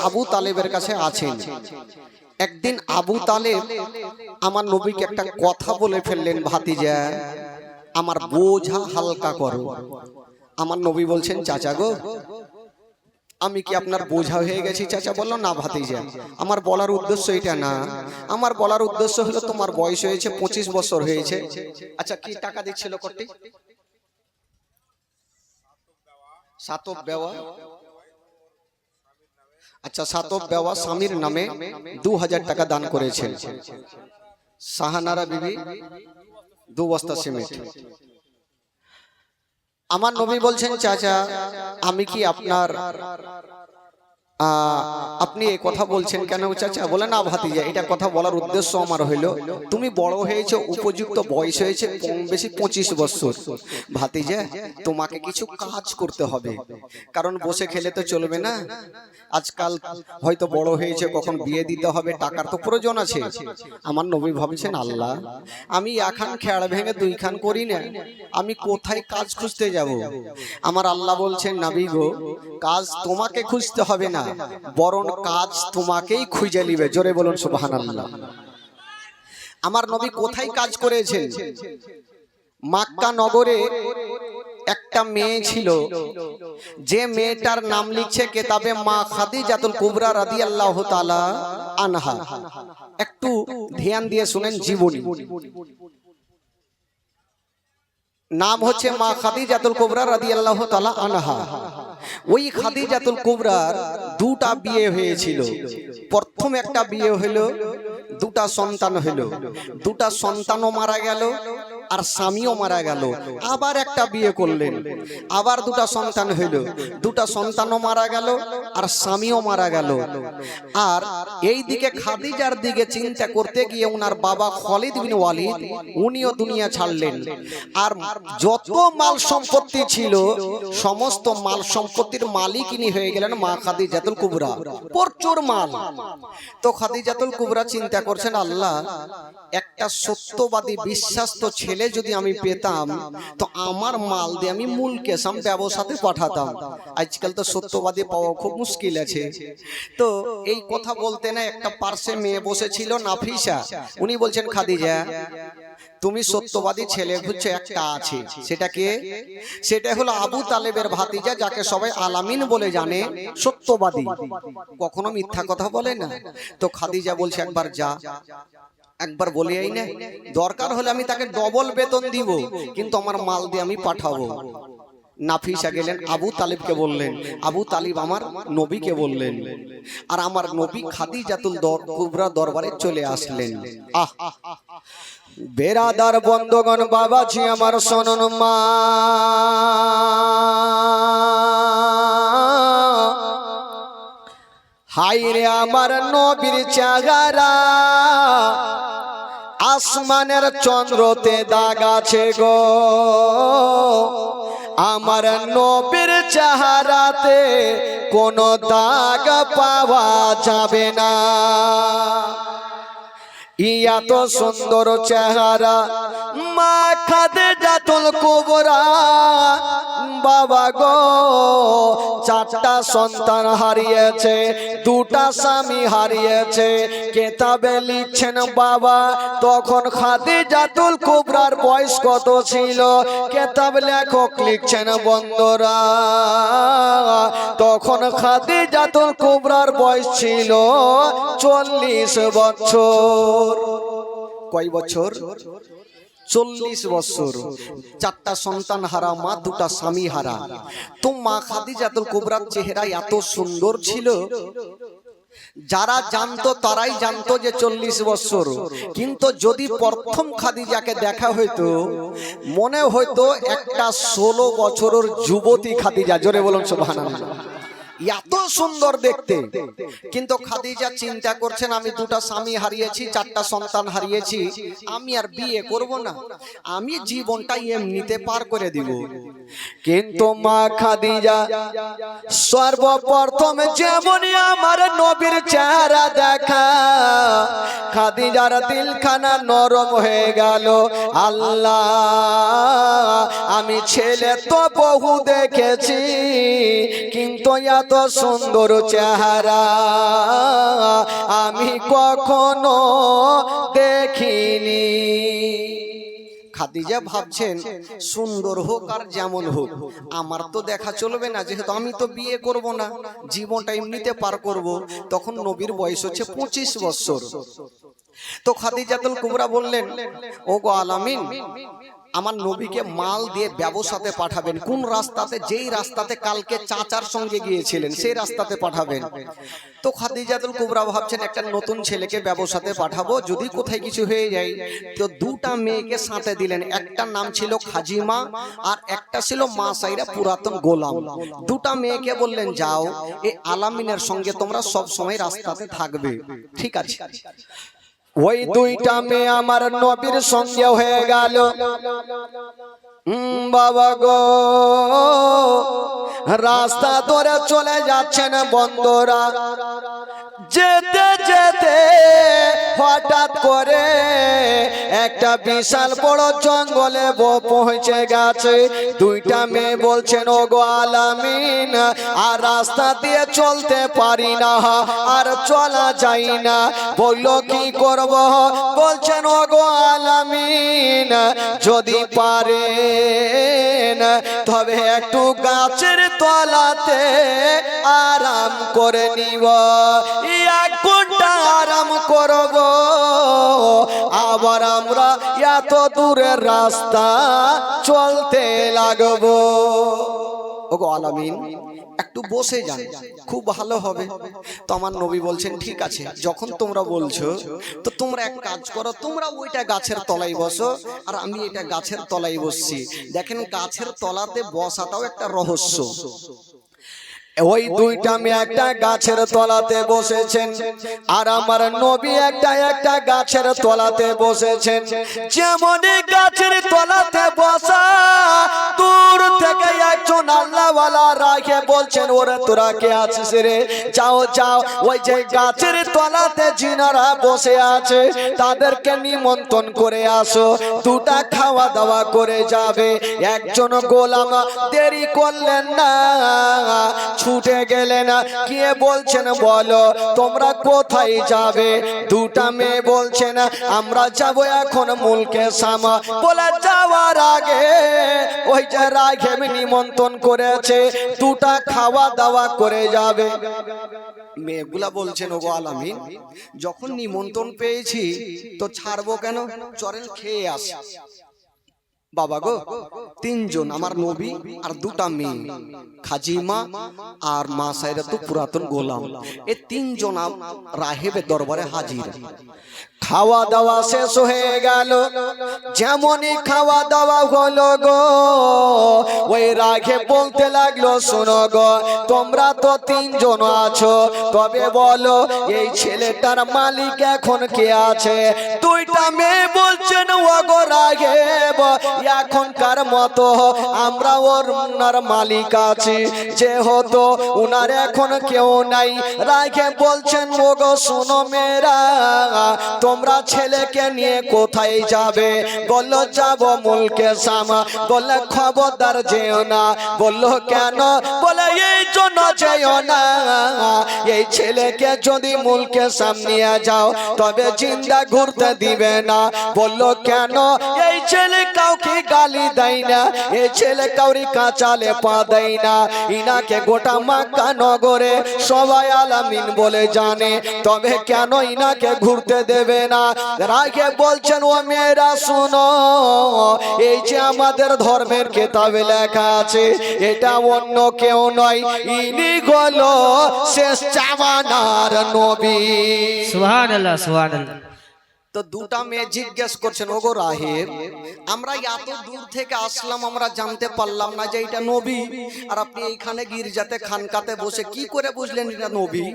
আবু তালেবের কাছে আছেন। একদিন আবু তালেব আমার নবীকে একটা কথা বলে ফেললেন, ভাতিজা আমার বোঝা হালকা করো। আমার নবী বলছেন, চাচা গো আমি কি আপনার বোঝা হয়ে গেছি? চাচা বলল, না ভাতিজা, আমার বলার উদ্দেশ্য এটা না। আমার বলার উদ্দেশ্য হলো তোমার বয়স হয়েছে 25 বছর হয়েছে। আচ্ছা কি টাকা দিচ্ছিল কটি? সাতব বেওয়া। আচ্ছা সাতব বেওয়া স্বামীর নামে 2000 টাকা দান করেছেন। শাহানারা বিবি 2 বস্তা সিমেন্ট। আমার নবী বলছেন, চাচা আমি কি আপনার আপনি এই কথা বলছেন কেন চাচা? বলে, না ভাতিজা, এটা কথা বলার উদ্দেশ্য আমার হইল তুমি বড় হয়েছে, উপযুক্ত বয়স হয়েছে কম বেশি 25 বছর। ভাতিজা তোমাকে কিছু কাজ করতে হবে, কারণ বসে খেলে তো চলবে না। আজকাল হয়তো বড় হয়েছে, কখন বিয়ে দিতে হবে, টাকার তো প্রয়োজন আছে। আমার নবী ভাবছেন, আল্লাহ আমি এখান খেয়াল ভেঙে 2 খান করি না, আমি কোথায় কাজ খুঁজতে যাব? আমার আল্লাহ বলছেন, নবী গো কাজ তোমাকে খুঁজতে হবে না, বরং কাজ তোমাকেই খুঁজে নিবে। জোরে বলুন সুবহানাল্লাহ। আমার নবী কোথায় কাজ করেছেন? মক্কা নগরে একটা মেয়ে ছিল, যে মেয়েটার নাম লিখছে কিতাবে মা খাদিজাতুল কুবরা রাদিয়াল্লাহু তাআলা আনহা। একটু ধ্যান দিয়ে শুনেন জীবনী। নাম হচ্ছে মা খাদিজাতুল কুবরা রাদিয়াল্লাহু তাআলা আনহা। ওই খাদিজাতুল কুবরার 2টা বিয়ে হয়েছিল। প্রথম একটা বিয়ে হলো, 2টা সন্তান হলো, 2টা সন্তানও মারা গেল আর স্বামীও মারা গেল। আবার একটা বিয়ে করলেন, আবার 2টা সন্তান হইল, 2টা সন্তানও মারা গেল আর স্বামীও মারা গেল। আর এই দিকে খাদিজার দিকে চিন্তা করতে গিয়ে ওনার বাবা খালিদ বিন ওয়ালিদ উনিও দুনিয়া ছাড়লেন। আর যত মাল সম্পত্তি ছিল সমস্ত মাল সম্পত্তির মালিকিনী হয়ে গেলেন মা খাদিজাতুল কুবরা। প্রচুর মাল। তো খাদিজাতুল কুবরা চিন্তা করছেন, আল্লাহ একটা সত্যবাদী বিশ্বাস্ত ছেলে যদি আমি পেতাম তো আমার মাল দিয়ে আমি মূল কেসাম ব্যবসাতে পাঠাতাম। আজকাল তো সত্যবাদী পাওয়া খুব মুশকিল আছে। তো এই কথা বলতে না একটা পার্শ্বে মেয়ে বসেছিল নাফিসা। উনি বলছেন, খাদিজা তুমি সত্যবাদী ছেলে খুঁজছো, একটা আছে। সেটা কে? সেটা হলো আবু তালেবের ভাতিজা, যাকে সবাই আলামিন বলে জানে, সত্যবাদী, কখনো মিথ্যা কথা বলে না। তো খাদিজা বলছে, একবার যা, একবার বলে আই না, দরকার হলে আমি তাকে ডবল বেতন দিব, কিন্তু আমার মাল দিয়ে আমি পাঠাবো। নাফিসা গেলেন, আবু তালিবকে বললেন, আবু তালিব আমার নবীকে বললেন, আর আমার নবী খাদিজাতুল কুবরা দরবারে চলে আসলেন। আহ বেরাদার বন্ধগণ, বাবাজি আমার শোনুন, মা হাইরে আমার নবীর চেহারা আসমানের চন্দ্রতে দাগ আছে গো, আমার নবীর চেহারাতে কোনো দাগ পাওয়া যাবে না। এত সুন্দর চেহারা মা খাদিজাতুল কুবরা। বাবা গো 4টা সন্তান হারিয়েছে, 2টা স্বামী হারিয়েছে। কিতাবে লিখছেন বাবা তখন খাদিজাতুল কুবরার বয়স কত ছিল? কিতাব লেখক লিখছেন বন্ধুরা তখন খাদিজাতুল কুবরার বয়স ছিল 40 বছর। কয় বছর? 40 বছর। 4টা সন্তান হারা মা, 2টা স্বামী হারা। তো মা খাদিজাতুল কুবরার চেহারা এত সুন্দর ছিল, যারা জানতো তারাই জানতো যে 40 বছর। কিন্তু যদি প্রথম খাদিজাকে দেখা হইতো মনে হইতো একটা 16 বছরের যুবতী খাদিজা। জোরে বলুন সুবহানাল্লাহ। এত সুন্দর দেখতে। কিন্তু খাদিজা চিন্তা করছেন, আমি 2টা স্বামী হারিয়েছি, 4টা সন্তান হারিয়েছি, আমি আর বিয়ে করব না, আমি জীবনটা এমনিতে পার করে দিব। কিন্তু মা খাদিজা সর্বপ্রথম যেমনই আমার নবীর চেহারা দেখা, খাদিজার দিলখানা নরম হয়ে গেল। আল্লাহ আমি ছেলে তো বহু দেখেছি, কিন্তু এত এত সুন্দর চেহারা আমি কখনো দেখিনি। খাদিজা ভাবছেন সুন্দর হোক আর যেমন হোক আমার তো দেখা চলবে না, যেহেতু আমি তো বিয়ে করব না, জীবনটা এমনিতে পার করব। তখন নবীর বয়স হচ্ছে 25 বছর। তো খাদিজাতুল কুবরা বললেন, ও গো আলামিন, আমার নবীকে মাল দিয়ে ব্যবসাতে পাঠাবেন। কোন রাস্তাতে? যেই রাস্তাতে কালকে চাচার সঙ্গে গিয়েছিলেন সেই রাস্তাতে পাঠাবেন। তো খাদিজাতুল কুবরা ভাবছেন একটা নতুন ছেলেকে ব্যবসাতে পাঠাবো, যদি কোথায় কিছু হয়ে যায়। তো দুটা মেয়েকে সাথে দিলেন, একটা নাম ছিল খাজিমা আর একটা ছিল মা সাইরা পুরাতন গোলাম। দুটা মেয়েকে বললেন যাও এই আলামিনের সঙ্গে তোমরা সব সময় রাস্তাতে থাকবে। ঠিক আছে। ওই দুইটা মেয়ে আমার নবীর সঙ্গে হয়ে গেল। বাবা গো, রাস্তা ধরে চলে যাচ্ছেন বন্ধুরা। যেতে যেতে হঠাৎ করে একটা বিশাল বড় জঙ্গলে পৌঁছে গেছে। দুইটা মেয়ে বলছেন, ও গো আলামিন, আর রাস্তা দিয়ে চলতে পারি না, আর চলা যায় না। বললো কি করব? বলছেন, ও গো আলামিন, যদি পারেন তবে একটু গাছের তলাতে আরাম করে নিব, 1 ঘন্টা আরাম করব, আবার আমরা এত দূরের রাস্তা চলতে লাগবো। ওগো আলামিন, একটু বসে যান, খুব ভালো হবে। তো আমার নবী বলছেন, ঠিক আছে, যখন তোমরা বলছো তো তোমরা এক কাজ করো, তোমরা ওইটা গাছের তলায় বসো আর আমি এটা গাছের তলায় বসছি। দেখেন গাছের তলাতে বসাটাও একটা রহস্য। ওই দুইটা মেয়ে একটা গাছের তলাতে বসেছেন আর আমার নবী একটা গাছের তলাতে বসেছেন। যেমনই গাছের তলাতে বসা, দূর থেকে একজন আল্লাহওয়ালা রাখে বলছেন, ওরে তোরা কে আছিস রে? যাও যাও, ওই যে গাছের তলাতে যিনারা বসে আছে তাদেরকে নিমন্ত্রণ করে আসো, দুটা খাওয়া দাওয়া করে যাবে। একজন গোলাম দেরি করলেন না, ছুটে গেলেন, গিয়ে বলছেন, বলো তোমরা কোথায় যাবে? দুটা মেয়ে বলছেন, আমরা যাব এখন মুলকে সামা। বলে যাওয়ার আগে ওই যে রাঘব নিমন্ত্রণ করেছে, দুটা খাওয়া দাওয়া করে যাবে। মেয়েগুলা বলছেন, ওগো আলামিন, যখন নিমন্ত্রণ পেয়েছি তো ছাড়বো কেন? চলেন খেয়ে আসি। বাবা গো, 3 জন, আমার নবী আর দুটা মেয়ে, খাজিমা আর মা সাইরাতু পুরাতন গোলাম, এই 3 জন রাহেবের দরবারে হাজির। খাওয়া দাওয়া শেষ হয়ে গেল। যেমনই খাওয়া দাওয়া হলো গো, ওই রাঘে বলতে লাগলো, শোনো গো, তোমরা তো 3 জন আছো, তবে বলো এই ছেলেটার মালিক এখন কে আছে? দুইটা মেয়ে বলছেন, ও গো রাঘেব, এখনকার মতো আমরা ওনার মালিক আছি, যেহেতু উনার এখন কেউ নাই। রাঘে বলছেন, ও গো শোনো মেয়েরা, তোমরা ছেলেকে নিয়ে কোথায় যাবে? বললো যাব মুলকে সামা। বললে খবরদার যেও না। বললো কেন? বলে এই জন্য যেও না, এই ছেলেকে যদি মুলকে সামনে যাও তবে জিন্দা ঘুরতে দিবে না। বললো কেন? এই ছেলে কাউকে গালি দেয় না, এই ছেলে কাউরি কাঁচালে পা দেয় না, ইনাকে গোটা মক্কা নগরে সবাই আলামিন বলে জানে, তবে কেন ইনাকে ঘুরতে দেবে না? রাগে বলছেন, ও মেয়েরা শুনো, এই যে আমাদের ধর্মের কিতাবে লেখা আছে, এটা অন্য কেউ নয়, ইনি হলো শেষ জামানার নবী। সুবহানাল্লাহ, সুবহানাল্লাহ। তো দুটা মেয়ে জিজ্ঞেস করছেন, ওগো রাহেব, আমরা এত দূর থেকে আসলাম, আমরা জানতে পারলাম না যে এটা নবী, আর আপনি এইখানে গির্জাতে খানকাতে বসে কি করে বুঝলেন এটা নবী?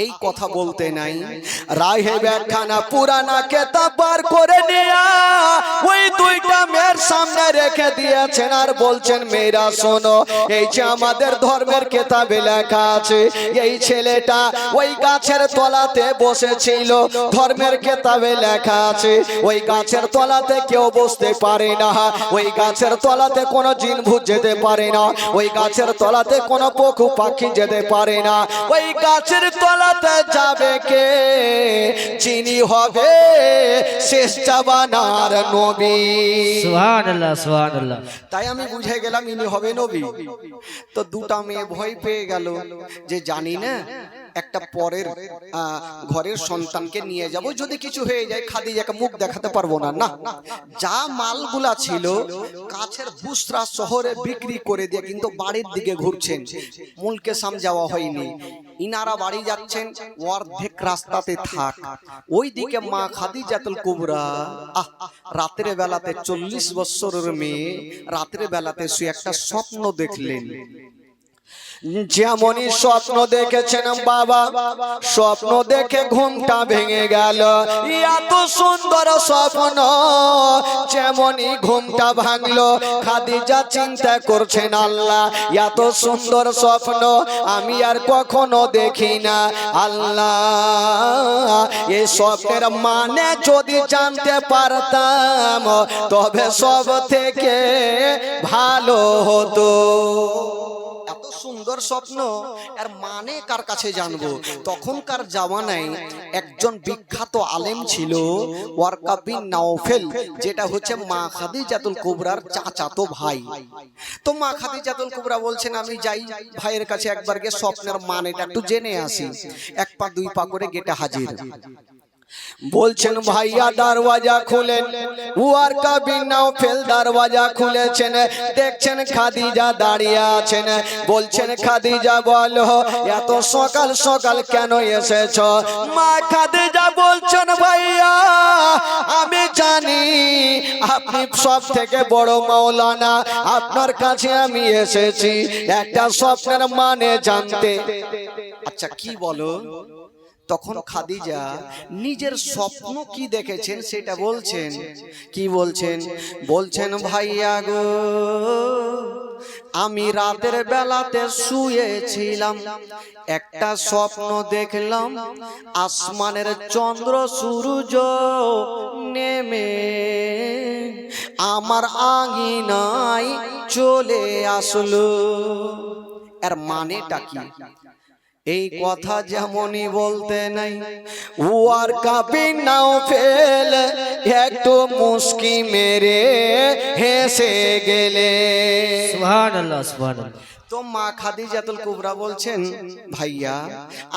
এই কথা বলতে নাই, রাহেব একখানা পুরানা কেতাব বার করে নিয়া ওই দুইটা মেয়ের সামনে রেখে দিয়েছেন আর বলছেন মেয়েরা শোনো, এই যে আমাদের ধর্মের কেতাবে লেখা আছে এই ছেলেটা ওই গাছের তলাতে বসেছিল, ধর্মের কেতাবে লেখা আছে ওই গাছের তলাতে কেউ বসতে পারে না, ওই গাছের তলাতে কোনো জিন ভূত যেতে পারে না, ওই গাছের তলাতে কোনো পশু পাখি যেতে পারে না, ওই গাছের তলাতে যাবে কে? যিনি হবে শেষ জামানার নবী। সুবহানাল্লাহ সুবহানাল্লাহ। তাই আমি বুঝে গেলাম ইনি হবে নবী। তো দুটা মেয়ে ভয় পেয়ে গেল যে জানি না একটা পরের ঘরের সন্তানকে নিয়ে যাব, যদি কিছু হয়ে যায় খাদিজাকে মুখ দেখাতে পারবো না। না, যা মালগুলা ছিল কাছের বুসরা শহরে বিক্রি করে দিয়ে কিন্তু বাড়ির দিকে ঘুরছেন, মুলকে সাম যাওয়া হয়নি। ইনারা বাড়ি যাচ্ছেন, অর্ধেক রাস্তাতে থাক ওই দিকে মা খাদিজাতুল কুবরা রাতের বেলাতে 40 বছরের মেয়ে রাতের বেলাতে সে একটা স্বপ্ন দেখলেন। যেমনই স্বপ্ন দেখেছেন বাবা, স্বপ্ন দেখে ঘুমটা ভেঙে গেল। এত সুন্দর স্বপ্ন, যেমনই ঘুমটা ভাঙলো খাদিজা চিন্তা করছেন আল্লাহ এত সুন্দর স্বপ্ন আমি আর কখনো দেখি না। আল্লাহ, এই স্বপ্নের মানে যদি জানতে পারতাম তবে সব থেকে ভালো হতো। এত সুন্দর স্বপ্ন আর মানে কার কাছে জানবো? তখনকার জামানায় একজন বিখ্যাত আলেম ছিল ওয়ারকা বিন নাওফেল, যেটা হচ্ছে মা খাদিজাতুল কুবরার চাচাতো ভাই। তো মা খাদিজাতুল কুবরা বলছেন আমি যাই ভাইয়ের কাছে একবার গিয়ে স্বপ্নের মানেটা একটু জেনে আসি। এক পা দুই পা করে গেটে হাজির। বলছেন ভাইয়া দরওয়াজা খুলেন। ওয়ারকা বিন নাওফেল দরওয়াজা খুলেছেন, দেখছেন খাদিজা দাঁড়িয়ে আছেন। বলছেন খাদিজা বলো এত সকাল সকাল কেন এসেছো? মা খাদিজা বলছেন ভাইয়া আমি জানি আপনি সব থেকে বড় মাওলানা, আপনার কাছে আমি এসেছি একটা স্বপ্নের মানে জানতে। আচ্ছা কি বলো? তখন খাদিজা নিজের স্বপ্ন কি দেখেছেন সেটা বলছেন। কি বলছেন? বলছেন ভাইয়া গো আমি রাতের বেলাতে শুয়েছিলাম, একটা স্বপ্ন দেখলাম আসমানের চন্দ্র সূর্য নেমে আমার আঙিনায় চলে আসলো। এর মানেটা কি? এই কথা যেমনই বলতে নাই ওয়ারকা বিন নাওফেল একটু মুস্কি মেরে হেসে গেলে। সুবহানাল্লাহ সুবহানাল্লাহ। তো মা খাদিজাতুল কুবরা বলছেন ভাইয়া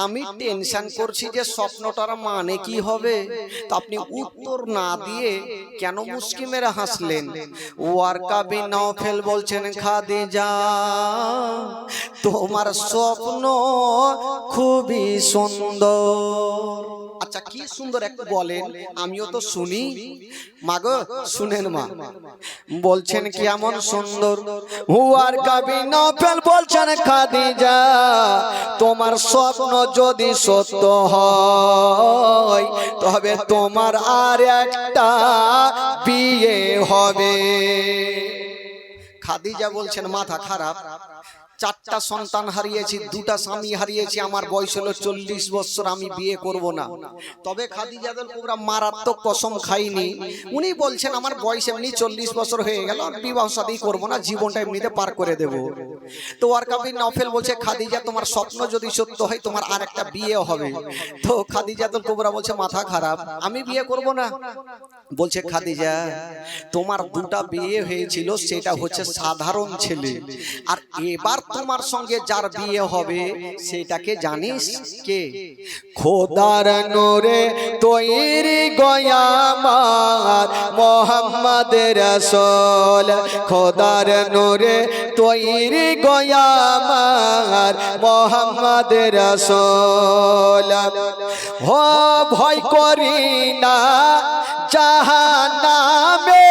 আমি টেনশন করছি যে স্বপ্নটার মানে কি হবে, তো আপনি উত্তর না দিয়ে কেন মুস্কি মেরে হাসলেন? ওয়ারকা বিন নাওফেল বলছেন খাদিজা তোমার স্বপ্ন খুবই সুন্দর। আচ্ছা কি সুন্দর একটু বলেন, আমিও তো শুনি। মাগো শুনেন মা। বলছেন কি এমন সুন্দর? ওয়ারকা বিন নাওফেল বলছেন খাদিজা তোমার স্বপ্ন যদি সত্য হয় তবে তোমার আর একটা বিয়ে হবে। খাদিজা বলছেন মাথা খারাপ, চারটা সন্তান হারিয়েছি, দুটা স্বামী হারিয়েছি, আমার বয়স হলো 40 বছর, আমি বিয়ে করব না। তবে খাদিজাতুল কুবরা মারাত্মক কসম খাইনি, উনি বলছেন আমার বয়স এমনি 40 বছর হয়ে গেল, বিবাহ শাদী করব না, জীবনটা এমনিতে পার করে দেব। তো ওয়ারকা বিন নাওফেল বলছে খাদিজা তোমার স্বপ্ন যদি সত্য হয় তোমার আর একটা বিয়ে হবে। তো খাদিজাতুল কুবরা বলছে মাথা খারাপ, আমি বিয়ে করব না। বলছে খাদিজা তোমার দুটা বিয়ে হয়েছিল সেটা হচ্ছে সাধারণ ছেলে, আর এবার তোমার সঙ্গে যার বিয়ে হবে সেটাকে জানিস কে? খোদার নূরে তৈরি গোয়ামার মোহাম্মদ রাসূল, খোদার নূরে তৈরি গোয়ামার মোহাম্মদ রাসূল। হো ভয় করি না জাহান্নামে,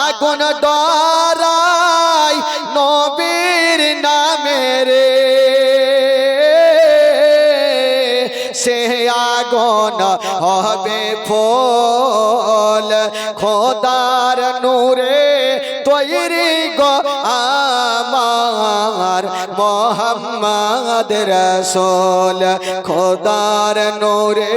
আগুন ডরাই নবীর নামে রে, সে কোন হবে ফল খোদার নূরে তৈরি গো আমার মোহাম্মদ রসূল খোদার নূরে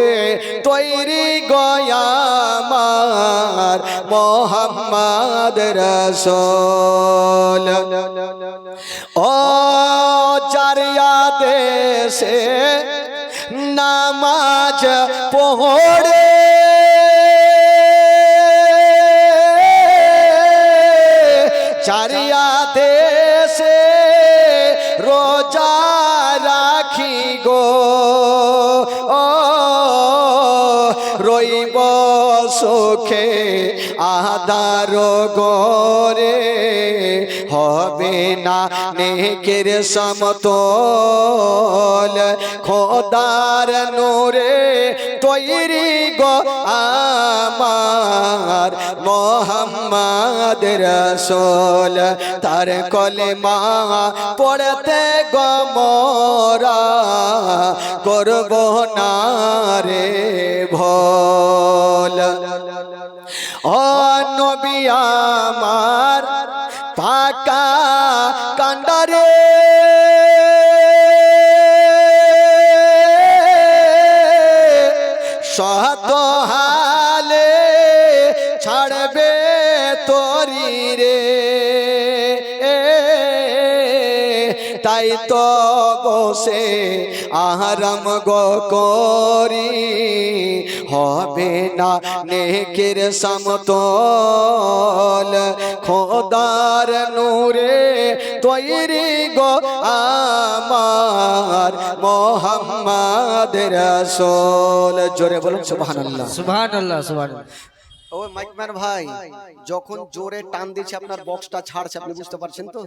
তৈরি গো আমার মোহাম্মদ রসূল ও চারিয়া দেশে নামাজ পড়ে চারিয়া দেশে রোজা রাখি গো রইব সুখে আদার গরে হবে না নেকের সমতল খোদার নূরে তৈরি গো আমার মোহাম্মদ রসূল তার কলেমা পড়তে গো মোরা করব না রে ভোল ও নবী আমার পাকা কান্ডারে সত হালে ছাড়বে তোরি রে তাই তো বসে আরাম গো করি হবে না নেকের সমতল খোদার নূরে তৈরি গো আমার মোহাম্মদ রসূল জোরে বলুন সুবহানাল্লাহ সুবহানাল্লাহ সুবহানাল্লাহ। ও মাইকম্যান ভাই যখন জোরে টান দিচ্ছে আপনার বক্সটা ছাড়ছে আপনি বুঝতে পারছেন তো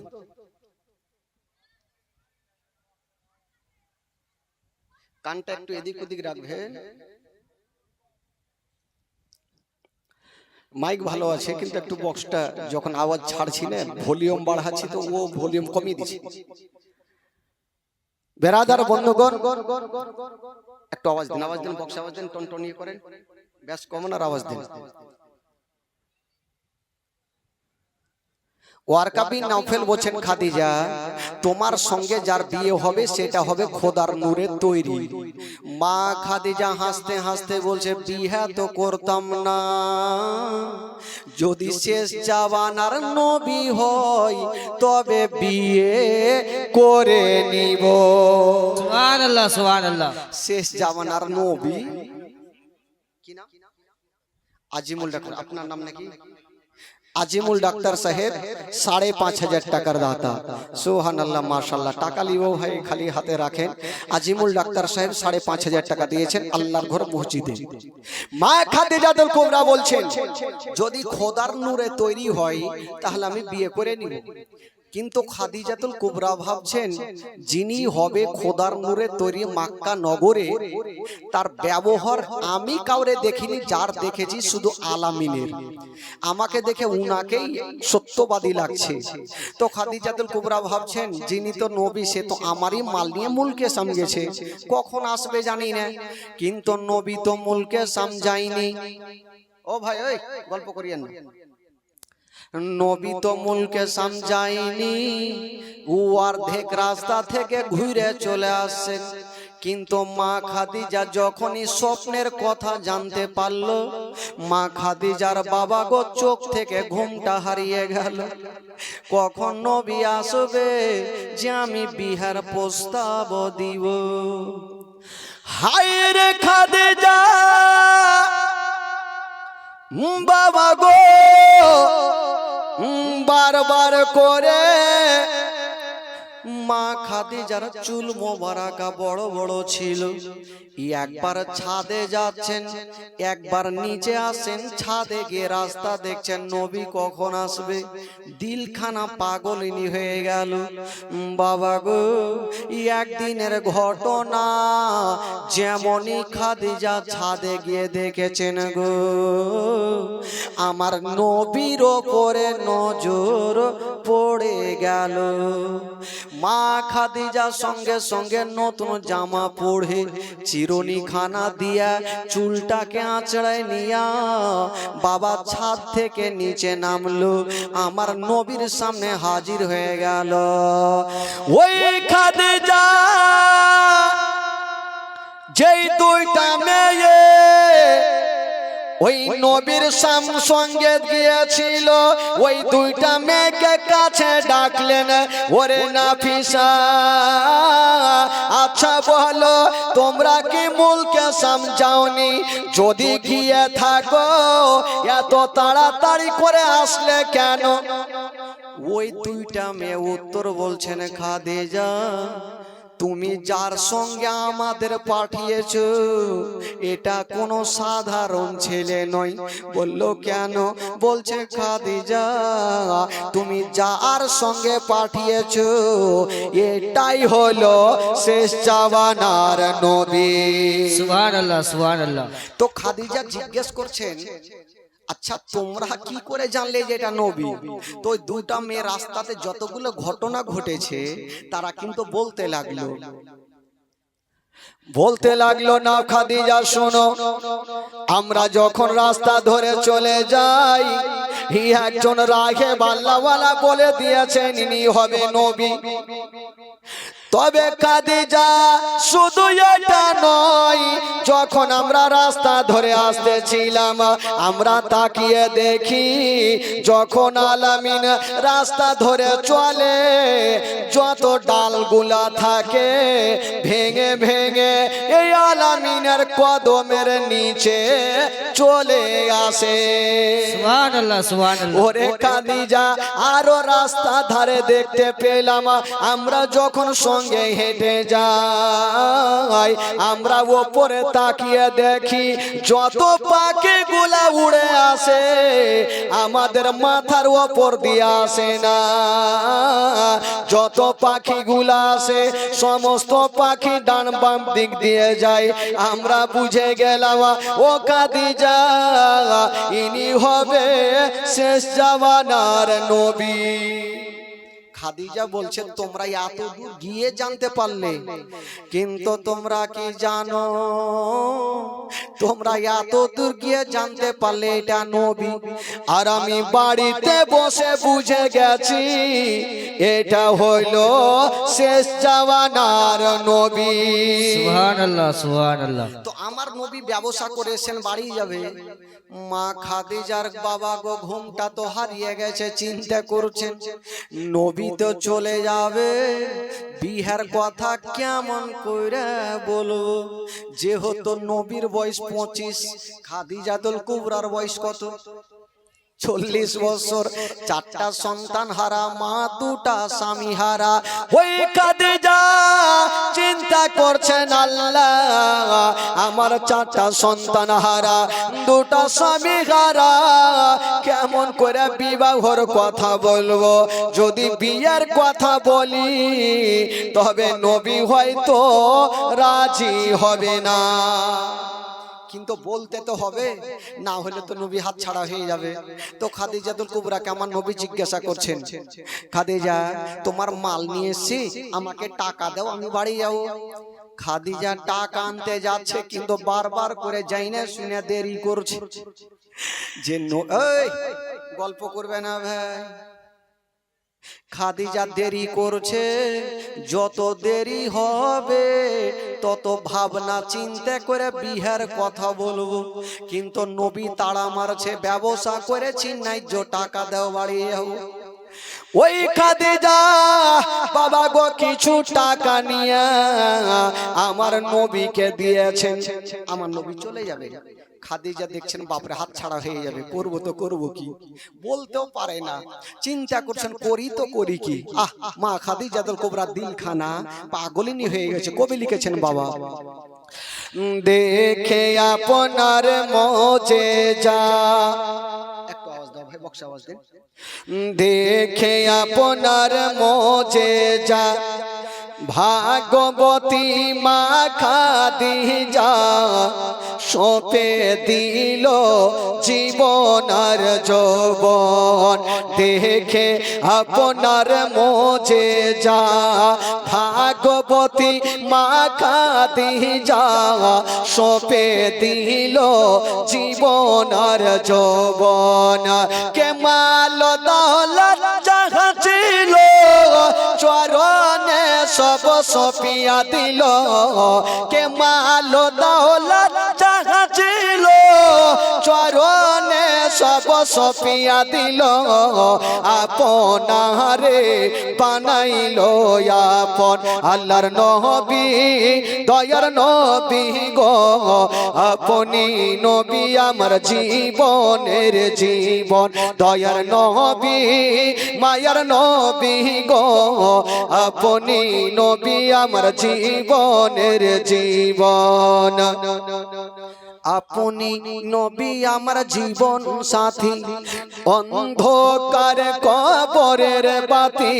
কানটা একটু এদিক ওদিক রাখবেন মাইক ভালো আছে কিন্তু একটু বক্সটা যখন আওয়াজ ছাড়ছি না ভলিউম বাড়াচ্ছি তো ও ভলিউম কমিয়ে দিচ্ছে বেরাদার বন্ধুগণ একটু আওয়াজ দিন বক্স আওয়াজ দিন টনটনিয়ে করেন ব্যাস কমন আর আওয়াজ দিন ওয়ারকা বিন নাওফেল বলেন খাদিজা তোমার সঙ্গে যার বিয়ে হবে সেটা হবে খোদার নূরে তৈরি মা খাদিজা হাসতে হাসতে বলছে বিয়ে তো করতাম না যদি শেষ জামানার নবী হয় তবে বিয়ে করে নিব সুবহানাল্লাহ সুবহানাল্লাহ। শেষ জামানার নবী কি নাম আজিমুল ডাক্তার আপনার নাম নাকি আজিমুল ডাক্তার সাহেব 5,500 টাকার দাতা সুবহানাল্লাহ মাশাআল্লাহ টাকা লিও ভাই খালি হাতে রাখেন আজিমুল ডাক্তার সাহেব 5,500 টাকা দিয়েছেন আল্লাহর ঘর মসজিদে মা খাদিজাতুল কুবরা বলছেন যদি খোদার নূরে তৈরি হয় তাহলে আমি বিয়ে করে নিব কিন্তু খাদিজাতুল কুবরা ভাবছেন যিনি হবে খোদার নূরে তৈরি মক্কা নগরে তার ব্যবহার আমি কাউরে দেখিনি যার দেখেছি শুধু আলামিনের আমাকে দেখে উনাকেই সত্যবাদী লাগছে তো খাদিজাতুল কুবরা ভাবছেন যিনি তো নবী সে তো আমারই মাল নিয়ে মুলকে সমঝেছে কখন আসবে জানি না কিন্তু নবী তো মুলকে সমঝায়নি ও ভাই ওই গল্প করিয়েন না নবী তো মুলকে সমঝায়নি ও অর্ধেক রাস্তা থেকে ঘুরে চলে আসছেন কিন্তু মা খাদিজা যখনই স্বপ্নের কথা জানতে পারলো মা খাদিজার বাবা গো চোখ থেকে ঘুমটা হারিয়ে গেল কখন নবী আসবে যে আমি বিহার প্রস্তাব দিব হায় রে খাদিজা বাবা গো বারবার করে মা খাদিজার চুল মোবারকা বড় বড় ছিল একবার ছাদে যাচ্ছেন একবার নিচে আসেন ছাদে গিয়ে রাস্তা দেখছেন নবী কখন আসবে দিলখানা পাগলিনী হয়ে গেল বাবা গো একদিনের ঘটনা যেমনই খাদিজা ছাদে গিয়ে দেখেছেন গো আমার নবীর ওপরে নজর পড়ে গেল মা খাদিজা সঙ্গে সঙ্গে নতুন জামা পরে চিরুনি খানা দিয়া চুলটাকে আঁচড়ায় নিয়া বাবা ছাদ থেকে নিচে নামলো, আমার নবীর সামনে হাজির হয়ে গেল। ওই খাদিজা যেই দুইটা মেয়ে ওই নবীর সঙ্গে গিয়েছিল, ওই দুইটা মেয়েকে কাছে ডাকলেন, ওরে নাফিসা আচ্ছা বলো তোমরা কি মুলকে সমঝাওনি? যদি গিয়ে থাকো এত তাড়াতাড়ি করে আসলে কেন? ওই দুইটা মেয়ে উত্তর বলছেন, খাদিজা তুমি যার সঙ্গে আমাদের পাঠিয়েছো এটা কোনো সাধারণ ছেলে নয়। বলল কেন? বলছে খাদিজা তুমি যার সঙ্গে পাঠিয়েছো এটাই হলো শেষ জামানার নবী। সুবহানাল্লাহ সুবহানাল্লাহ। তো খাদিজা জিজ্ঞেস করছেন, আচ্ছা তোমরা কি করে জানলে যে এটা নবী? তো ওই দুটা মেয়ে রাস্তাতে যতগুলো ঘটনা ঘটেছে তারা কিন্তু বলতে লাগলো না খাদিজা শোনো, আমরা যখন রাস্তা ধরে চলে যাই একজন রাগে বাল্লাওয়ালা বলে দিয়েছেন ইনি হবে নবী। তবে খাদিজা শুধু এটা নয়, যখন আমরা রাস্তা ধরে আসতেছিলাম আমরা তাকিয়ে দেখি যখন আলামিন রাস্তা ধরে চলে যত ডালগুলা থাকে ভেঙে ভেঙে এই আলামিনের কদমের নিচে চলে আসে। সুবহানাল্লাহ সুবহানাল্লাহ। ওরে খাদিজা আরো রাস্তা ধারে দেখতে পেলাম আমরা যখন সঙ্গে হেঁটে যাই আমরা ওপরে তাকিয়ে দেখি যত পাখিগুলা উড়ে আসে আমাদের মাথার ওপর দিয়ে আসে না, যত পাখিগুলা আসে সমস্ত পাখি ডান বাম দিক দিয়ে যায়। আমরা বুঝে গেলাম ও খাদিজা ইনি হবে শেষ জামানার নবী। খাদিজা বলছে তোমরা এত দূর গিয়ে জানতে পারলে, কিন্তু তোমরা কি জানো তোমরা এত দূর গিয়ে জানতে পারলে এটা নবী, আর আমি বাড়িতে বসে বুঝে গেছি এটা হইলো শেষ জামানার নবী। সুবহানাল্লাহ সুবহানাল্লাহ। তো আমার নবী ব্যবসা করেছেন বাড়ি যাবে, মা খাদিজার বাবা গো ঘুমটা তো হারিয়ে গেছে, চিন্তা করছেন নবী তো চলে যাবে বিহার কথা কেমন করে বলবো, যেহেতু নবীর বয়স 25, খাদিজাতুল কুবরার বয়স কত? 40 বছর, 4টা সন্তান হারা মা, 2টা স্বামী হারা। ওই খাদিজা চিন্তা করছেন আল্লাহ আমার 4টা সন্তান হারা 2টা স্বামী হারা, কেমন করে বিবাহর কথা বলবো? যদি বিয়ের কথা বলি তবে নবী হয়তো রাজি হবে না, কিন্তু বলতে তো হবে, না হলে তো নবী হাত ছাড়া হয়ে যাবে। তো খাদিজাতুল কুবরাকে আমার নবী জিজ্ঞাসা করছেন, খাদিজা তোমার মাল নিয়ে এসেছি আমাকে টাকা দাও আমি বাড়ি যাবো। খাদিজা টাকা আনতে যাচ্ছে কিন্তু বারবার করে যাই না শুনে দেরি করছে, যে এই গল্প করবে না ভাই। খাদিজা দেরি করছে, যত দেরি হবে তত ভাবনা চিন্তা করে বিহার কথা বলবো, কিন্তু নবী তাড়া মারছে ব্যবসা করেছি ন্যায্য টাকা দাও বাড়ি যাও। ওই খাদিজা বাবা গো কিছু টাকা নিয়ে আমার নবীকে দিয়েছেন, আমার নবী চলে যাবে। খাদিজা দেখছেন বাপরে হাত ছাড়া হয়ে যাবে, করবো তো করবো কি, বলতেও পারে না, চিন্তা করছেন করি তো করি কি। মা খাদিজাতুল কুবরা দিলখানা পাগলিনী হয়ে গেছে। কবি লিখেছেন বাবা, দেখে আপনার মজেজা, একটু আওয়াজ দাও ভাই, বক্স আওয়াজ দেন। দেখে আপনার মজেজা ভাগবতী মা খাদিজা সঁপে দিল জীবন আর যৌবন, দেখে আপনার মোজেজা। ভাগবতী মা খাদিজা সঁপে দিল জীবন আর যৌবন, কে মাল দৌলত যাহা ছিল চরণে সব সপিয়া দিল, কে মাল দৌলত যাহা ছিল চরণে সব সপিয়া দিল, আপনারে বানাইল আপন। আল্লাহর নবী দয়ার নবী গো, আপনি নবী আমার জীবনের জীবন। দয়ার নবী মায়ার নবী গো, আপনি নবী আমার জীবনের জীবন। আপনি নবী আমার জীবন সাথী, অন্ধকার কবরের বাতি।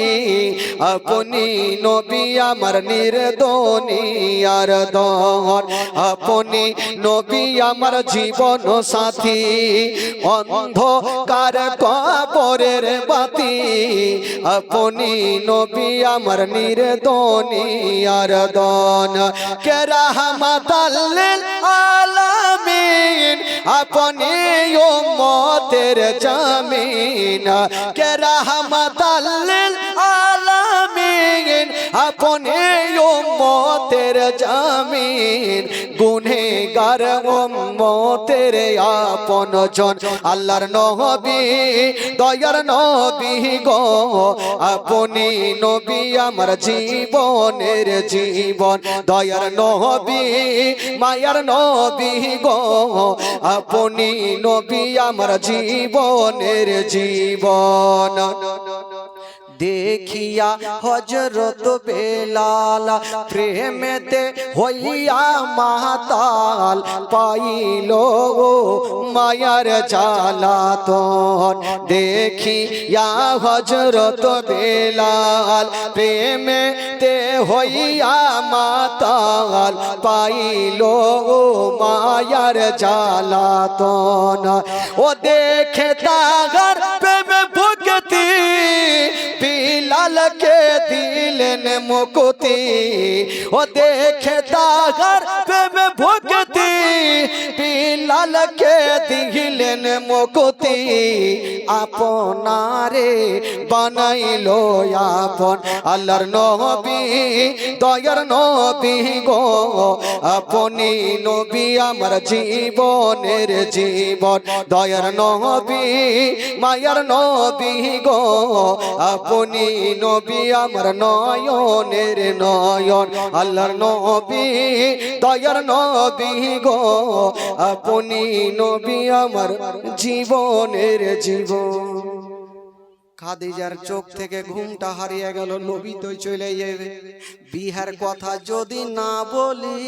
আপনি নবী আমার নির্দনী আর দহন, আপনি নবী আমার জীবন সাথী, অন্ধকার কবরের বাতি। আপনি নবী আমার নির্দনী আর দহন, কে রাহমাতাল লিল আলামিন, আপনি উম্মতের জামিন। কে রাহমাতাল লিল আলামিন, আপনি উম্মতের জামিন। গুনেহগার উম্মতের আপন জন। আল্লাহর নবী দয়ার নবী গো, আপনি নবী আমার জীবনের জীবন। দয়ার নবী মায়ার নবী গো, আপনি নবী আমার জীবনের জীবন। দেখিয়া হযরত বেলাল প্রেমেতে হইয়া মাতাল, পাইল মায়ার জ্বালাতন। দেখিয়া হযরত বেলাল প্রেমেতে হইয়া মাতাল, পাইল মায়ার জ্বালাতন। ও দেখে তাহার প্রেমে ভক্তি, বিলালকে দিলেন মুক্তি। ও দেখে তাহার প্রেমে ভক্তি, বিলালকে দিলেন মুক্তি। আপনারে বানাইল আপন। আল্লাহর নবী দয়ার নবী গো, আপনি নবী আমার জীবনের জীবন। দয়ার নবী মায়ার নবী গো, আপনি নবী আমার নয়নের নয়ন। আল্লাহর নবী দয়ার নবী গো, আপনি নবী আমার জীবনের জীবন। খাদিজার চোখ থেকে ঘুমটা হারিয়ে গেল, নবী তো চলে যাবে। বিহার কথা যদি না বলি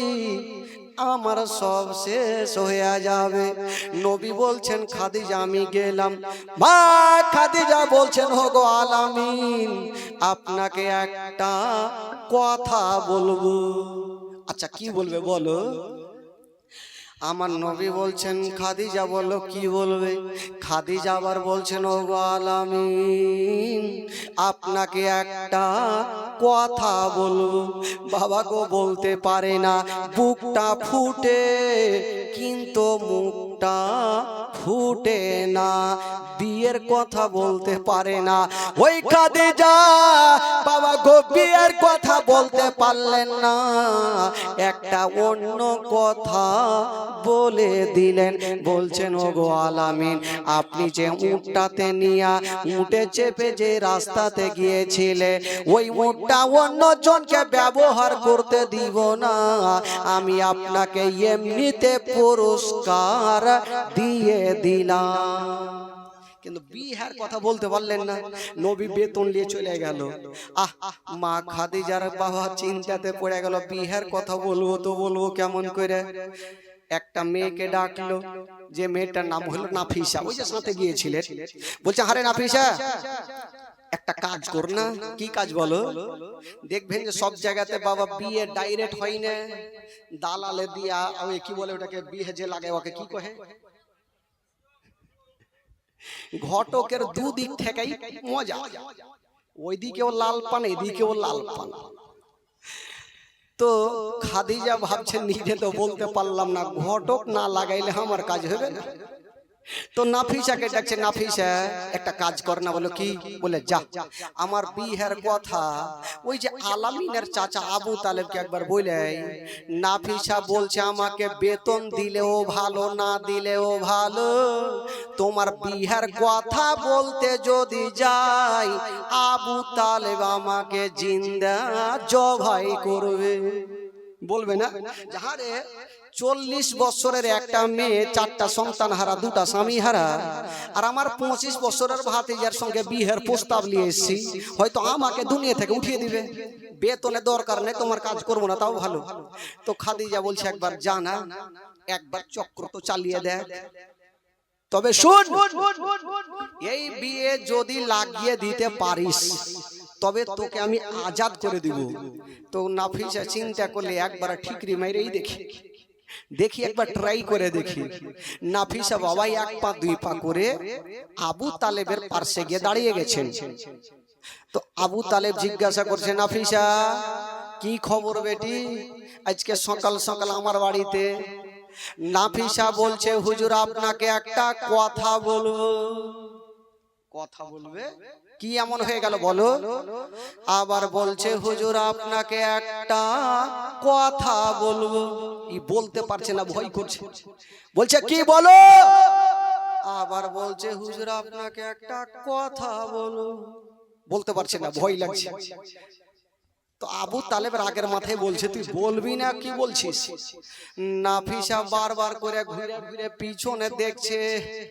আমার সব শেষ হয়ে যাবে। নবী বলছেন খাদিজা আমি গেলাম। মা খাদিজা বলছেন হোগো আলামিন, আপনাকে একটা কথা বলবো। আচ্ছা কি বলবে বলো? আমার নবী বলছেন খাদিজা বলো কি বলবে? খাদিজা আবার বলছেন ওগো আলামিন, আপনাকে একটা কথা বলবো। বাবা গো বলতে পারে না, বুকটা ফুটে কিন্তু মুখটা ফুটে না। বিয়ের কথা বলতে পারে না ওই খাদিজা। বাবা গো বিয়ের কথা বলতে পারলেন না, একটা অন্য কথা বলে দিলেন। বলছেন ওগো আলামিন, আপনি যে উটটাতে নিয়া উটে চেপে যে রাস্তাতে গিয়েছিলে, ওই উটটা অন্য জনকে ব্যবহার করতে দিব না। আমি আপনাকে এমনিতে পুরস্কার দিয়ে দিলাম। কিন্তু বিহার কথা বলতে পারলেন না, নবী বেতন নিয়ে চলে গেল। মা খাদিজার বাবা চিন্তাতে পড়ে গেল, বিহার কথা বলবো তো বলবো কেমন করে। একটা মেয়েকে ডাকলো, যে মেয়েটার নাম হলো নাফিসা, ওই যে সাথে গিয়েছিলেন। বলছে আরে নাফিসা, একটা কাজ কর না, কি কাজ বলো? দেখবেন যে সব জায়গাতে বাবা বিয়ে ডাইরেক্ট হয় না, দালালে দিয়া ওই কি বলে ওটাকে, বিয়ে যে লাগে ওকে কি কহে, ঘটকের দুদিক থেকেই মজা, ওইদিকেও লাল পান এদিকেও লাল পান। তো খাদিজা ভাবছেন নিজে তো বলতে পারলাম না, ঘটক না লাগাইলে আমার কাজ হবে না। তো নাফিসাকে ডাকছে, নাফিসা একটা কাজ কর না। বলো কি? বলে যা, আমার বিয়ের কথা ওই যে আলামিনের চাচা আবু তালেবকে একবার বলে। নাফিসা বলছে আমাকে বেতন দিলেও ভালো, না দিলেও ভালো, তোমার বিয়ের কথা বলতে যদি যাই আবু তালেব আমাকে জিন্দা জবাই করবে। বলবে না? যাহারে 40 বছরের একটা মেয়ে, 4টা সন্তান হারা, 2টা স্বামী হারা, আর আমার 25 বছরের ভাতিজার সঙ্গে বিয়ের প্রস্তাব নিয়ে এসেছি, হয়তো আমাকে দুনিয়া থেকে উঠিয়ে দিবে। বেতনে দরকার নেই, তোমার কাজ করবো না, তাও ভালো। তো খাদিজা বলছে একবার জানা, একবার চক্র তো চালিয়ে দেখ। তবে শুন, এই বিয়ে যদি লাগিয়ে দিতে পারিস তবে তোকে আমি আজাদ করে দিব। তো নাফিসা চিন্তা করলে একবার ঠিকরি মাইরেই দেখি একবার ট্রাই করে দেখি। নাফিসা বাবাই 1 পা 2 পা করে আবু তালেবের পাশে গিয়ে দাঁড়িয়ে গেছেন। তো আবু তালেব জিজ্ঞাসা করছে, নাফিসা কি খবর বেটি, আজকে সকাল সকাল আমার বাড়িতে? নাফিসা বলছে, হুজুর আপনাকে একটা কথা বলবো। কথা বলবে? কি এমন হয়ে গেল বলো? আবার বলছে, হুজুর আপনাকে একটা কথা বলবো। ই বলতে পারছে না, ভয় করছে। বলছে কি বলো? আবার বলছে, হুজুর আপনাকে একটা কথা বলবো। বলতে পারছে না, ভয় লাগছে। তো আবু তালেব রাগের মাথায় বলছে, তুই বলবি না, কি বলছিস? নাফিসা বারবার করে ঘুরে ঘুরে পিছনে দেখছে।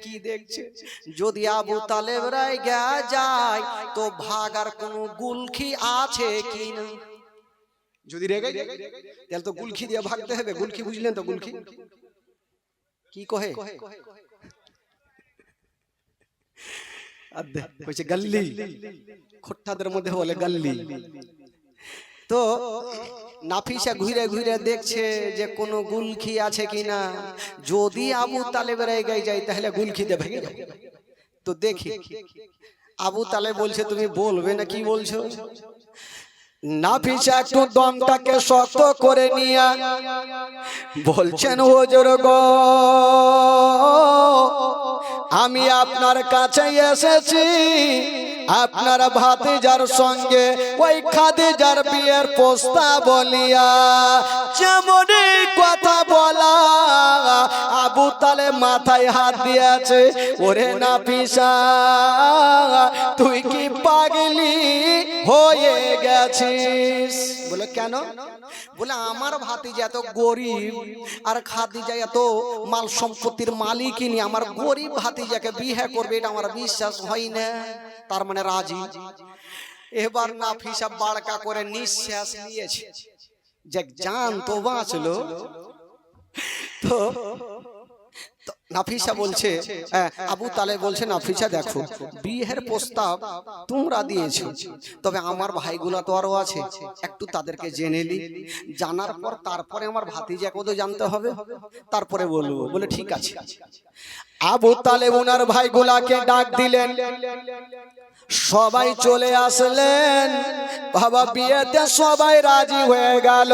কি দেখছে? যদি আবু তালেব রাইগা যায় তো ভাগার কোন গুলখি আছে কি না। যদি রেগে যায় তাহলে তো গুলখি দিয়ে ভাগতে হবে। গুলখি বুঝলেন তো? গুলখি কি কহে? কইছে গল্লি, খোট্টাদের মধ্যে বলে গল্লি। তো নাফিসা ঘুরে ঘুরে দেখছে যে কোনো গুলখি আছে কিনা। যদি আবু তালেব রেগে যায় তাহলে গুলখি দিয়ে ভেঙে যাবে। তো দেখি আবু তালেব বলছে, তুমি বলবে না, কি বলছো? নাফিসা একটু দমটাকে শক্ত করে নিয়া বলছেন, হুজুর গো, আমি আপনার কাছে এসেছি আপনার ভাতিজার সঙ্গে ওই খাদিজার বিয়ের প্রস্তাব বলিয়া। যেমনই কথা বলা আবু তালেব মাথায় হাত দিয়েছে। ওরে নাফিসা, তুই কি পাগলি হয়ে গেছিস? বলে কেন? বলে আমার ভাতিজা এত গরিব আর খাদিজা এত মাল সম্পত্তির মালিকিনী, আমার গরিব ভাতিজাকে বিয়ে করবে এটা আমার বিশ্বাস হয় না। তার মানে রাজি। এবার নাফিসা বাড়কা করে নিঃশ্বাস নিয়েছে যে জান তো বাঁচলো। তো নাফিসা বলছে, আবু তালেব বলছে, নাফিসা দেখো, বিয়ের প্রস্তাব তোমরা দিয়েছো, তবে আমার ভাইগুলা তো আরো আছে, একটু তাদেরকে জেনে নি। জানার পর তারপরে আমার ভাতিজাকে তো জানতে হবে, তারপরে বলবো। বলে ঠিক আছে। আবু তালেব ওনার ভাইগুলাকে ডাক দিলেন, সবাই চলে আসলেন। বাবা বিয়েতে সবাই রাজি হয়ে গেল।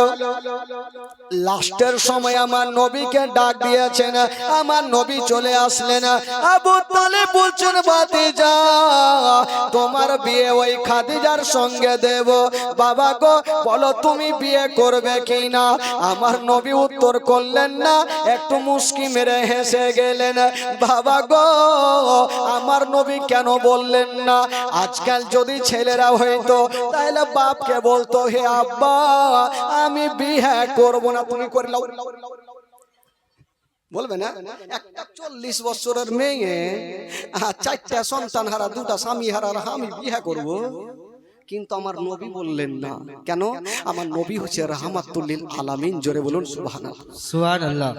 লাস্টের সময় আমার নবীকে ডাক দিয়েছেন, আমার নবী চলে আসলেন। আবু তালেব বলছেন, ভাতিজা তোমার বিয়ে ওই খাদিজার সঙ্গে দেব। বাবা গো, বলো তুমি বিয়ে করবে কি না? আমার নবী উত্তর করলেন না, একটু মুস্কি মেরে হেসে গেলেন। বাবা গো, আমার নবী কেন বললেন না? আজকাল যদি ছেলেরা হইতো তাহলে বাপকে বলতো, হে আব্বা আমি বিয়ে করব না, তুমি করে লাও। বলবে না? একটা 40 বছরের মেয়ে, 4টা সন্তান হারা, 2টা স্বামী হারা, আমি বিয়ে করব? কিন্তু আমার নবী বললেন না। কেন? আমার নবী হচ্ছে রাহমাতুল লিল আলামিন। জোরে বলুন সুবহানাল্লাহ। সুবহানাল্লাহ।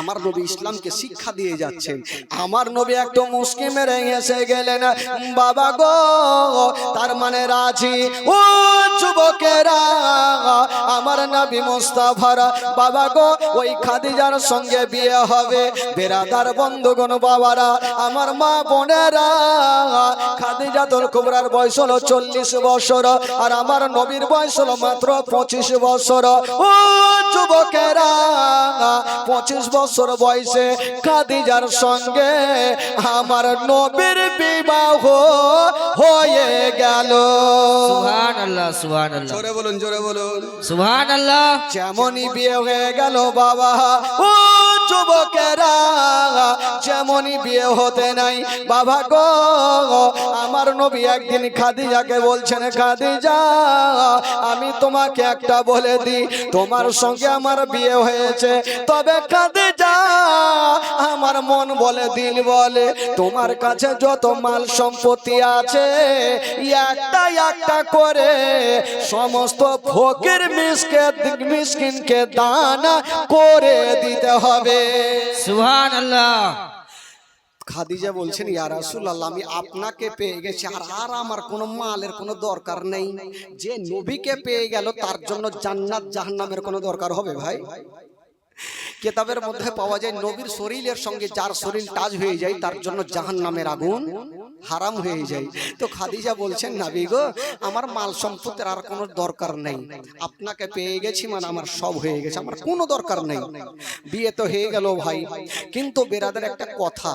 আমার নবী ইসলামকে শিক্ষা দিয়ে যাচ্ছেন। আমার নবী একটু মুস্কি মেরে এসে গেলেন, বাবা গো, তার মানে রাজি ও যুবকেরা, আমার নবী মুস্তাফার বাবা গো ওই খাদিজার সঙ্গে বিয়ে হবে। বেরাদার বন্ধুগণ বাবারা, আমার মা বোনেরা, খাদিজাতুল কুবরার বয়স হলো 40 বছর, আর আমার নবীর বয়স হলো মাত্র 25 বছর। ও যুবকেরা, 25 বছর বয়সে খাদিজার সঙ্গে আমার নবীর বিবাহ হয়ে গেল। সুবহানাল্লাহ সুবহানাল্লাহ। জোরে বলুন, জোরে বলুন সুবহানাল্লাহ। যেমনই বিয়ে হয়ে গেল বাবা, ও যুবকেরা, যেমনই বিয়ে হতে নাই বাবা গো, আমার নবী একদিন খাদিজাকে বলছেন, খাদিজা, আমি তোমাকে একটা বলে দিই, তোমার সঙ্গে আমার বিয়ে হয়েছে, তবে খাদিজা আমার মন বলে, দিল বলে, তোমার কাছে যত মাল সম্পত্তি আছে একটা একটা করে সমস্ত ফকির মিসকিনকে দান করে দিতে হবে। সুবহানাল্লাহ। খাদিজা বলছেন, ইয়া রাসূলুল্লাহ, আমি আপনাকে পেয়ে গেছি, আর আমার কোনো মালের কোনো দরকার নেই। যে নবীকে পেয়ে গেল তার জন্য জান্নাত জাহান্নামের কোনো দরকার হবে ভাই? কিতাবের মধ্যে পাওয়া যায় নবীর শরীরের সঙ্গে যার শরীর টাচ হয়ে যায় তার জন্য জাহান্নামের আগুন হারাম হয়ে যায়। তো খাদিজা বলছেন, নবী গো, আমার মাল সম্পত্তির আর কোনো দরকার নেই, আপনাকে পেয়ে গেছি মানে আমার সব হয়ে গেছে, আমার কোনো দরকার নেই। বিয়ে তো হয়ে গেল ভাই, কিন্তু বেরাদের একটা কথা,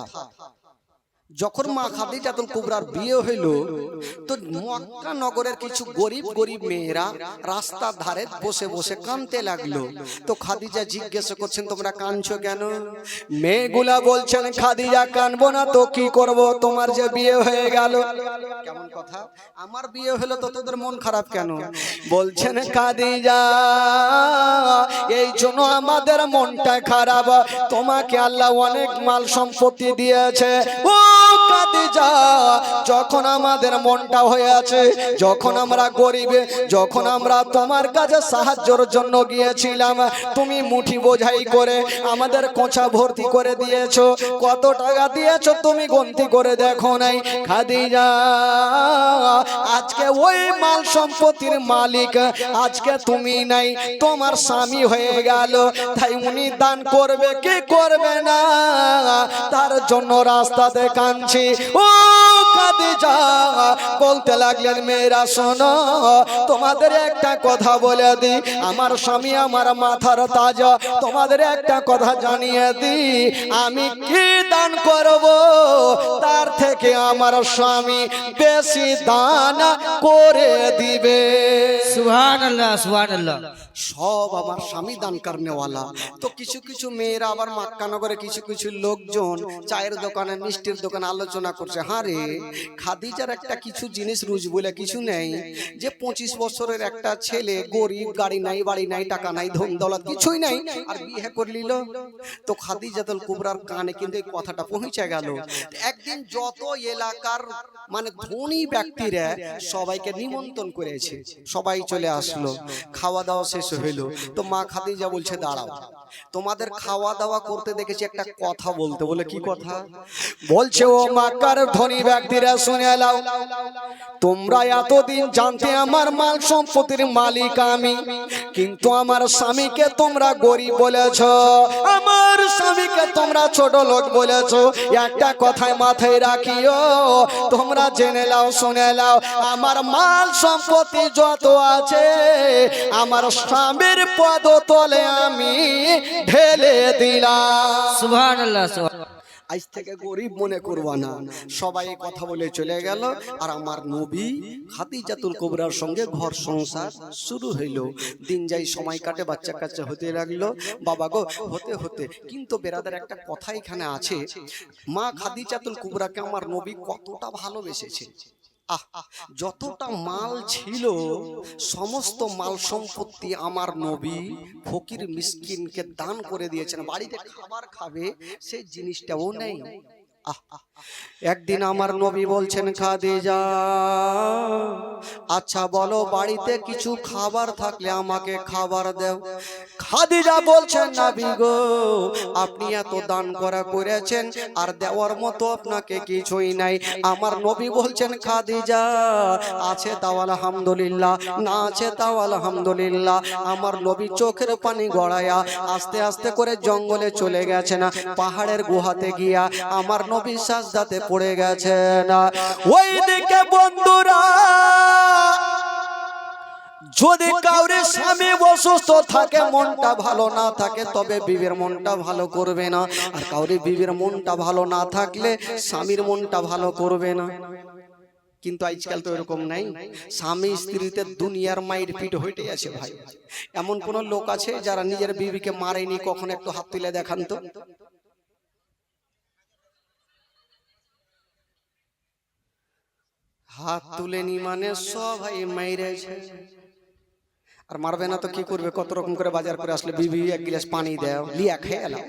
যখন মা খাদিজাতুল কুবরার বিয়ে হইল তো মক্কা নগরের কিছু গরিব গরিব মেয়েরা রাস্তার ধারে বসে বসে কাঁদতে লাগলো। তো খাদিজা জিজ্ঞেস করছেন, তোমরা কাঁদছো কেন? মেয়েগুলা বলছেন, খাদিজা কাঁদবো না তো কি করব, তোমার যে বিয়ে হয়ে গেল। কেমন কথা? আমার বিয়ে হলো তো তোদের মন খারাপ কেন? বলছেন, খাদিজা, এই জন্য আমাদের মনটা খারাপ, তোমাকে আল্লাহ অনেক মাল সম্পত্তি দিয়েছে। ও খাদিজা, যখন আমাদের মনটা হয়ে আছে, যখন আমরা গরিব, যখন আমরা তোমার কাছে সাহায্যের জন্য গিয়েছিলাম, তুমি মুঠি বোঝাই করে আমাদের কোঁচা ভর্তি করে দিয়েছো। কত টাকা দিয়েছো তুমি গন্তি করে দেখো নাই। খাদিজা, আজকে ওই মাল সম্পত্তির মালিক আজকে তুমি নাই, তোমার স্বামী হয়ে গেল, তাই উনি দান করবে কি করবে না, তার জন্য রাস্তাতে কাঁদছি। ও খাদিজা বলতে লাগলেন, মেয়েরা শোনো, তোমাদের একটা কথা বলে দিই, আমার স্বামী আমার মাথার তাজ, তোমাদের একটা কথা জানিয়ে দিই, আমি কি দান করব তার থেকে আমার স্বামী বেশি দান করে দিবে। সুবহানাল্লাহ সুবহানাল্লাহ। সব আমার স্বামী দান করনেওয়ালা। তো কিছু কিছু মেয়েরা আবার মক্কা নগরে কিছু কিছু লোকজন চায়ের দোকানে মিষ্টির দোকানে আলোচনা করছে, হ্যাঁ রে, খাদিজার একটা কিছু জিনিস রুজ বলে কিছু নেই, যে 25 বছরের একটা ছেলে গরিব, গাড়ি নাই, বাড়ি নাই, টাকা নাই, ধন দৌলত কিছুই নাই, আর বিয়ে করে নিল। তো খাদিজাতুল কুবরার কানে কিন্তু এই কথাটা পৌঁছে গেল। একদিন যত এলাকার মানে ধনী ব্যক্তিরা সবাইকে নিমন্ত্রণ করেছে, সবাই চলে আসলো, খাওয়া দাওয়া শেষ হইল। তো মা খাদিজা বলছে, দাঁড়াও, তোমাদের খাওয়া দাওয়া করতে দেখেছি, একটা কথা বলতে। বলে কি কথা? বলছে, ও মক্কার ধনী ব্যক্তিরা শুনে নাও, তোমরা এতদিন জানতে আমার মাল সম্পত্তির মালিক আমি, কিন্তু আমার স্বামীকে তোমরা গরিব বলেছ, আমার স্বামীকে তোমরা ছোট লোক বলেছ। একটা কথায় মাথায় রাখিও, তোমরা জেনে নাও, শুনে নাও, আমার মাল সম্পত্তি যত আছে আমার স্বামীর পদতলে আমি ঢেলে দিলাম। সুবহানাল্লাহ সুবহানাল্লাহ। আজ থেকে গরিব মনে করবা না। সবাই কথা বলে চলে গেল, আর আমার নবী খাদিজাতুল কুবরার সঙ্গে ঘর সংসার শুরু হইল। দিন যাই, সময় কাটে, বাচ্চা কাচ্চা হতে লাগলো বাবা গো, হতে হতে। কিন্তু বেরাদের একটা কথা এখানে আছে, মা খাদিজাতুল কুবরাকে আমার নবী কতটা ভালোবেসেছে। যতটা মাল ছিল সমস্ত মাল সম্পত্তি আমার নবী ফকির মিসকিনকে দান করে দিয়েছেন। বাড়িতে খাবার খাবে সেই জিনিসটাও নেই। একদিন আমার নবী বলছেন, খাদিজা আচ্ছা বলো বাড়িতে কিছু খাবার থাকলে আমাকে খাবার দাও। খাদিজা বলছেন, নবী গো আপনি এত দান করেছেন আর দেওয়ার মতো আপনাকে কিছুই নাই। আমার নবী বলছেন, খাদিজা আছে তাও আলহামদুলিল্লাহ, না আছে তাও আলহামদুলিল্লাহ। আমার নবী চোখের পানি গড়ায়া আস্তে আস্তে করে জঙ্গলে চলে গেছেন, পাহাড়ের গুহাতে গিয়া আমার নবী সাজদাতে পড়ে গেছেন। ওইদিকে বন্ধুরা, যদি কাউরে স্বামী অসুস্থ থাকে, মনটা ভালো না থাকে, তবে বিবির মনটা ভালো করবে না। আর কাউরে বিবির মনটা ভালো না থাকলে স্বামীর মনটা ভালো করবে না। কিন্তু আজকাল তো এরকম নাই, স্বামী স্ত্রীতে দুনিয়ার মায়ের পিঠ হইতে আছে ভাই। এমন কোন লোক আছে যারা নিজের বিবিকে মারেনি? কখন একটু হাত তুলে দেখান তো। হাত তুলেনি মানে সবাই মাইরেছে। আর মারবে না তো কি করবে? কত রকম করে বাজার করে আসলে বিবি এক গ্লাস পানি দেও, লিয়া খেয়ে এলাম।